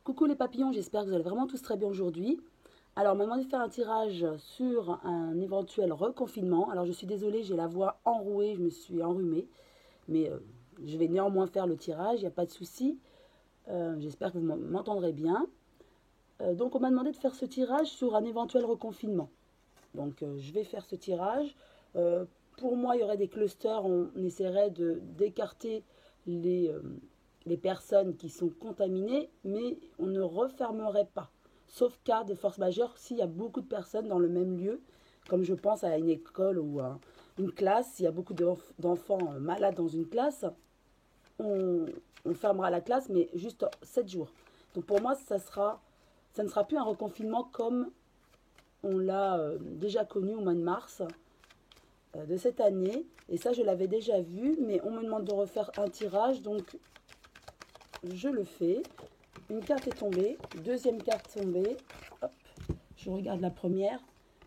Coucou les papillons, j'espère que vous allez vraiment tous très bien aujourd'hui. Alors, on m'a demandé de faire un tirage sur un éventuel reconfinement. Alors, je suis désolée, j'ai la voix enrouée, je me suis enrhumée. Mais je vais néanmoins faire le tirage, il n'y a pas de souci. J'espère que vous m'entendrez bien. Donc, on m'a demandé de faire ce tirage sur un éventuel reconfinement. Donc, je vais faire ce tirage. Euh, pour moi, il y aurait des clusters, on essaierait d'écarter les, les personnes qui sont contaminées, mais on ne refermerait pas. Sauf cas de force majeure, s'il y a beaucoup de personnes dans le même lieu, comme je pense à une école ou à une classe, s'il y a beaucoup d'enfants malades dans une classe, on, on fermera la classe, mais juste 7 jours. Donc pour moi, ça ne sera plus un reconfinement comme on l'a déjà connu au mois de mars de cette année. Et ça, je l'avais déjà vu, mais on me demande de refaire un tirage, donc je le fais. Une carte est tombée, deuxième carte tombée. Hop, je regarde la première.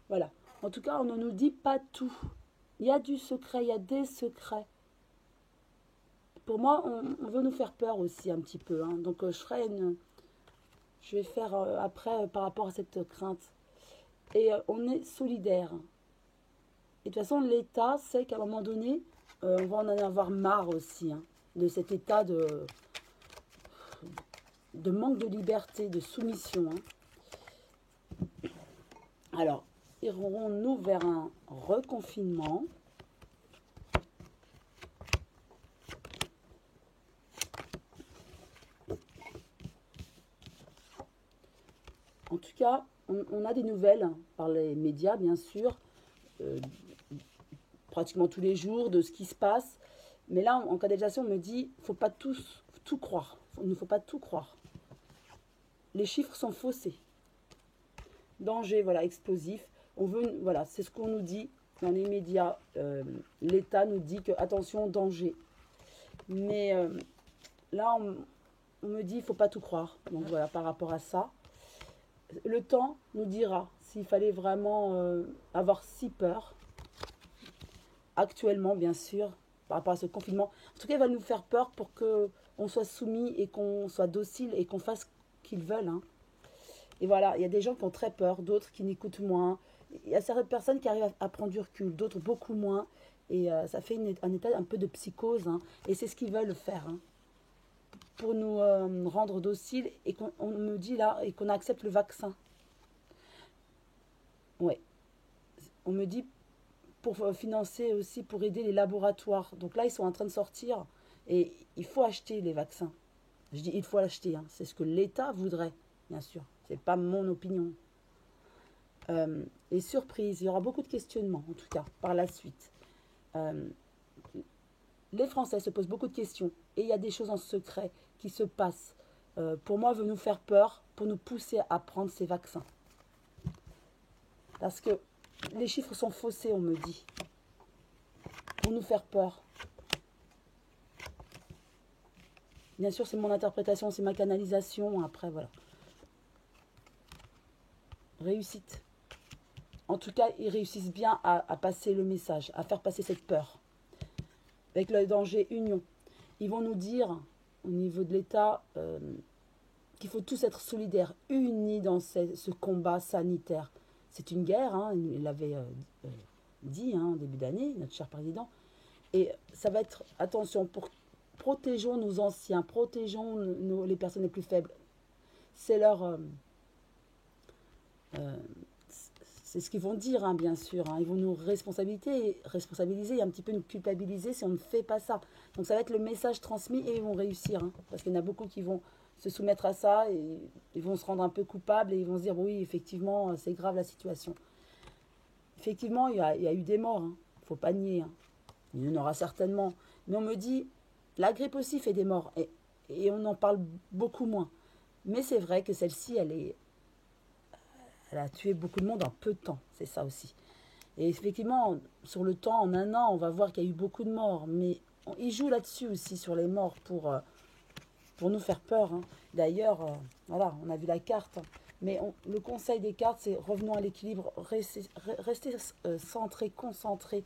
Voilà. En tout cas, on ne nous dit pas tout. Il y a du secret, il y a des secrets. Pour moi, on veut nous faire peur aussi un petit peu, hein. Donc, je vais faire après par rapport à cette crainte. Et on est solidaire. Et de toute façon, l'État sait qu'à un moment donné, on va en avoir marre aussi, hein, de cet état de manque de liberté, de soumission, hein. Alors, irons-nous vers un reconfinement? En tout cas, on a des nouvelles par les médias, bien sûr, euh, pratiquement tous les jours, de ce qui se passe. Mais là, en canalisation, on me dit, il ne faut pas tout croire. Il ne faut pas tout croire. Les chiffres sont faussés. Danger, voilà, explosif. On veut, voilà, c'est ce qu'on nous dit dans les médias. L'État nous dit que attention, danger. Mais là, on me dit, il ne faut pas tout croire. Donc voilà, par rapport à ça. Le temps nous dira s'il fallait vraiment avoir si peur. Actuellement, bien sûr, par rapport à ce confinement. En tout cas, il va nous faire peur pour qu'on soit soumis et qu'on soit docile et qu'on fasse ce qu'ils veulent, hein. Et voilà, il y a des gens qui ont très peur, d'autres qui n'écoutent moins. Il y a certaines personnes qui arrivent à prendre du recul, d'autres beaucoup moins. Et ça fait un état un peu de psychose, hein. Et c'est ce qu'ils veulent faire, hein, pour nous rendre dociles et qu'on me dit là, et qu'on accepte le vaccin. Ouais, on me dit pour financer aussi, pour aider les laboratoires. Donc là, ils sont en train de sortir et il faut acheter les vaccins. Je dis il faut l'acheter, hein. C'est ce que l'État voudrait, bien sûr. C'est pas mon opinion. Et surprise, il y aura beaucoup de questionnements, en tout cas, par la suite. Euh, les Français se posent beaucoup de questions et il y a des choses en secret qui se passent. Pour moi, veut nous faire peur, pour nous pousser à prendre ces vaccins. Parce que les chiffres sont faussés, on me dit. Pour nous faire peur. Bien sûr, c'est mon interprétation, c'est ma canalisation. Après, voilà. Réussite. En tout cas, ils réussissent bien à passer le message, à faire passer cette peur. Avec le danger union. Ils vont nous dire, au niveau de l'État, qu'il faut tous être solidaires, unis dans ce combat sanitaire. C'est une guerre, hein, il l'avait dit, hein, en début d'année, notre cher président. Et ça va être, attention, protégeons nos anciens, protégeons les personnes les plus faibles. C'est leur... euh, c'est ce qu'ils vont dire, hein, bien sûr, hein. Ils vont nous responsabiliser et un petit peu nous culpabiliser si on ne fait pas ça. Donc ça va être le message transmis et ils vont réussir, hein, parce qu'il y en a beaucoup qui vont se soumettre à ça et ils vont se rendre un peu coupables et ils vont se dire oui, effectivement, c'est grave la situation. Effectivement, il y a eu des morts, hein. Il ne faut pas nier, hein. Il y en aura certainement. Mais on me dit, la grippe aussi fait des morts et on en parle beaucoup moins. Mais c'est vrai que celle-ci, elle a tué beaucoup de monde en peu de temps. C'est ça aussi. Et effectivement, sur le temps, en un an, on va voir qu'il y a eu beaucoup de morts. Mais ils jouent là-dessus aussi, sur les morts, pour nous faire peur, hein. D'ailleurs, voilà, on a vu la carte. Mais le conseil des cartes, c'est revenons à l'équilibre, restez centré, concentré.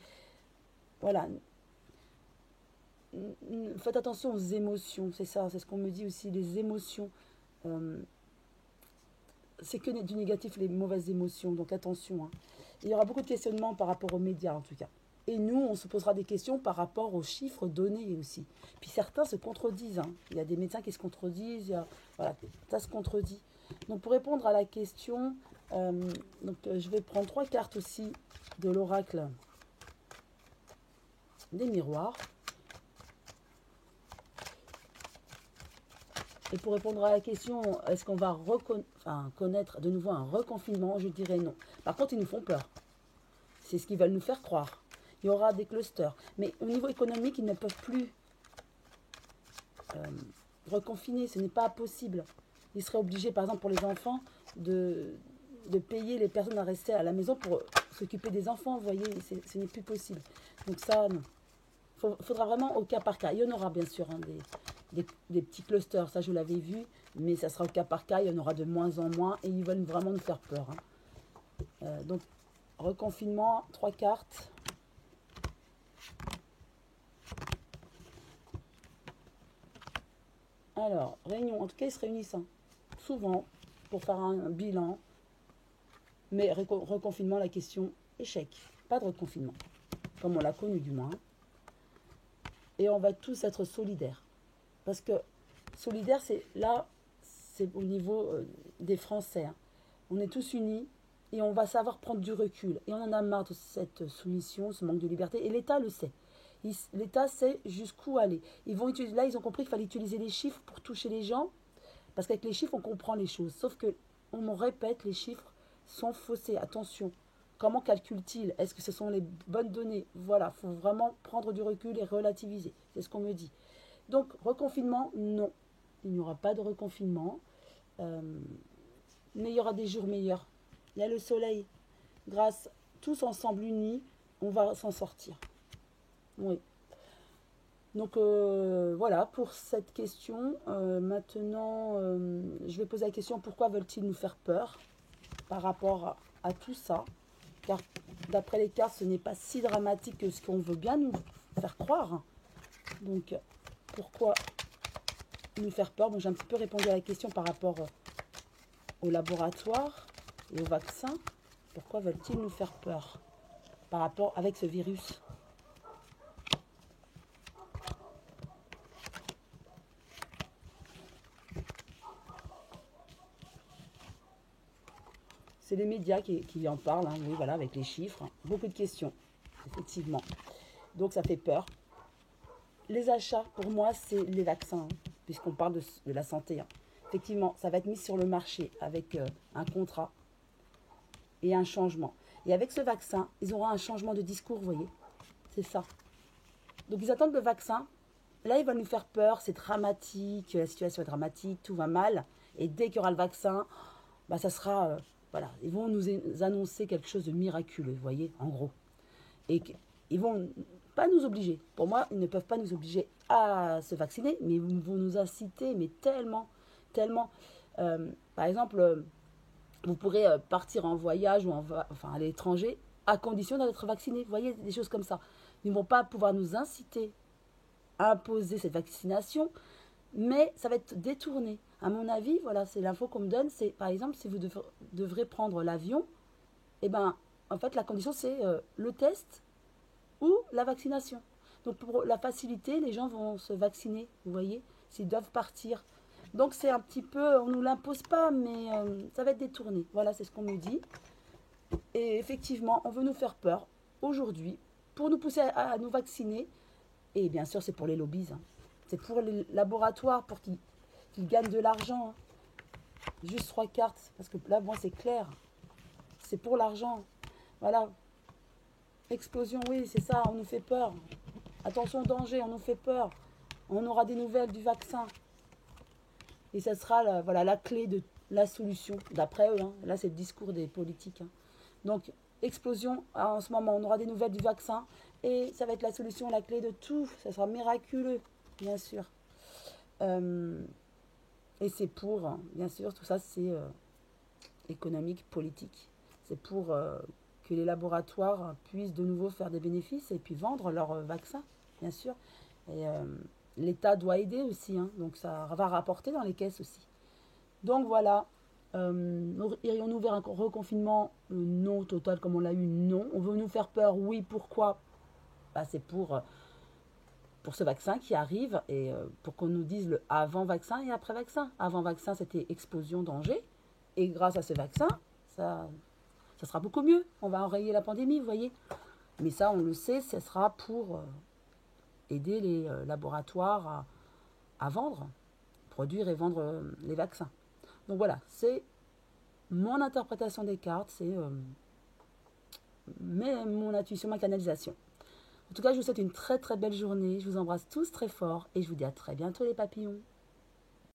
Voilà. Faites attention aux émotions, c'est ça, c'est ce qu'on me dit aussi, les émotions. c'est que du négatif, les mauvaises émotions, donc attention. Hein. Il y aura beaucoup de questionnements par rapport aux médias en tout cas. Et nous, on se posera des questions par rapport aux chiffres donnés aussi. Puis certains se contredisent. Hein. Il y a des médecins qui se contredisent. Voilà, ça se contredit. Donc pour répondre à la question, je vais prendre 3 cartes aussi de l'oracle des miroirs. Et pour répondre à la question, est-ce qu'on va connaître de nouveau un reconfinement? Je dirais non. Par contre, ils nous font peur. C'est ce qu'ils veulent nous faire croire. Il y aura des clusters. Mais au niveau économique, ils ne peuvent plus reconfiner. Ce n'est pas possible. Ils seraient obligés, par exemple, pour les enfants, de payer les personnes à rester à la maison pour s'occuper des enfants. Vous voyez, ce n'est plus possible. Donc ça, non. Il faudra vraiment au cas par cas. Il y en aura bien sûr des petits clusters, ça je l'avais vu, mais ça sera au cas par cas. Il y en aura de moins en moins et ils veulent vraiment nous faire peur. Hein. Donc, reconfinement, 3 cartes. Alors, réunion, en tout cas, ils se réunissent souvent pour faire un bilan. Mais reconfinement, la question, échec. Pas de reconfinement, comme on l'a connu du moins. Et on va tous être solidaires. Parce que solidaire, c'est au niveau des Français. Hein. On est tous unis et on va savoir prendre du recul. Et on en a marre de cette soumission, ce manque de liberté. Et l'État le sait. L'État sait jusqu'où aller. Ils ont compris qu'il fallait utiliser les chiffres pour toucher les gens. Parce qu'avec les chiffres, on comprend les choses. Sauf que, on me répète, les chiffres sont faussés. Attention. Comment calculent-ils? Est-ce que ce sont les bonnes données? Voilà, il faut vraiment prendre du recul et relativiser. C'est ce qu'on me dit. Donc, reconfinement, non. Il n'y aura pas de reconfinement. Mais il y aura des jours meilleurs. Il y a le soleil. Grâce, tous ensemble unis, on va s'en sortir. Oui. Donc, voilà pour cette question. Maintenant, je vais poser la question, pourquoi veulent-ils nous faire peur par rapport à tout ça? Car d'après les cartes, ce n'est pas si dramatique que ce qu'on veut bien nous faire croire. Donc, pourquoi nous faire peur? Bon, j'ai un petit peu répondu à la question par rapport au laboratoire et au vaccin. Pourquoi veulent-ils nous faire peur par rapport avec ce virus? C'est les médias qui en parlent, hein, oui, voilà, avec les chiffres. Beaucoup de questions, effectivement. Donc ça fait peur. Les achats, pour moi, c'est les vaccins, hein, puisqu'on parle de la santé. Hein. Effectivement, ça va être mis sur le marché avec un contrat et un changement. Et avec ce vaccin, ils auront un changement de discours, vous voyez. C'est ça. Donc ils attendent le vaccin. Là, ils vont nous faire peur, c'est dramatique, la situation est dramatique, tout va mal. Et dès qu'il y aura le vaccin, bah, ça sera... voilà, ils vont nous annoncer quelque chose de miraculeux, vous voyez, en gros. Et ils vont pas nous obliger. Pour moi, ils ne peuvent pas nous obliger à se vacciner, mais ils vont nous inciter, mais tellement, tellement. Par exemple, vous pourrez partir en voyage ou à l'étranger à condition d'être vacciné. Vous voyez, des choses comme ça. Ils ne vont pas pouvoir nous inciter à imposer cette vaccination, mais ça va être détourné. À mon avis, voilà, c'est l'info qu'on me donne. C'est, par exemple, si vous devrez prendre l'avion, eh ben, en fait, la condition, c'est le test ou la vaccination. Donc, pour la facilité, les gens vont se vacciner, vous voyez, s'ils doivent partir. Donc, c'est un petit peu, on ne nous l'impose pas, mais ça va être détourné. Voilà, c'est ce qu'on nous dit. Et effectivement, on veut nous faire peur aujourd'hui pour nous pousser à nous vacciner. Et bien sûr, c'est pour les lobbies. Hein. C'est pour les laboratoires, pour qu'ils gagnent de l'argent. Hein. Juste 3 cartes, parce que là, moi, c'est clair. C'est pour l'argent. Voilà. Explosion, oui, c'est ça, on nous fait peur. Attention au danger, on nous fait peur. On aura des nouvelles du vaccin. Et ça sera la clé de la solution, d'après eux. Hein. Là, c'est le discours des politiques. Hein. Donc, explosion, en ce moment, on aura des nouvelles du vaccin. Et ça va être la solution, la clé de tout. Ça sera miraculeux, bien sûr. Et c'est pour, bien sûr, tout ça, c'est économique, politique. C'est pour que les laboratoires puissent de nouveau faire des bénéfices et puis vendre leurs vaccins, bien sûr. Et l'État doit aider aussi, hein, donc ça va rapporter dans les caisses aussi. Donc voilà, Irions-nous vers un reconfinement? Non, total, comme on l'a eu, non. On veut nous faire peur? Oui, pourquoi? Bah, c'est pour ce vaccin qui arrive et pour qu'on nous dise le avant vaccin et après vaccin. Avant vaccin, c'était explosion, danger. Et grâce à ce vaccin, ça sera beaucoup mieux. On va enrayer la pandémie, vous voyez. Mais ça, on le sait, ce sera pour aider les laboratoires à vendre, produire et vendre les vaccins. Donc voilà, c'est mon interprétation des cartes, c'est mon intuition, ma canalisation. En tout cas, je vous souhaite une très très belle journée. Je vous embrasse tous très fort et je vous dis à très bientôt les papillons.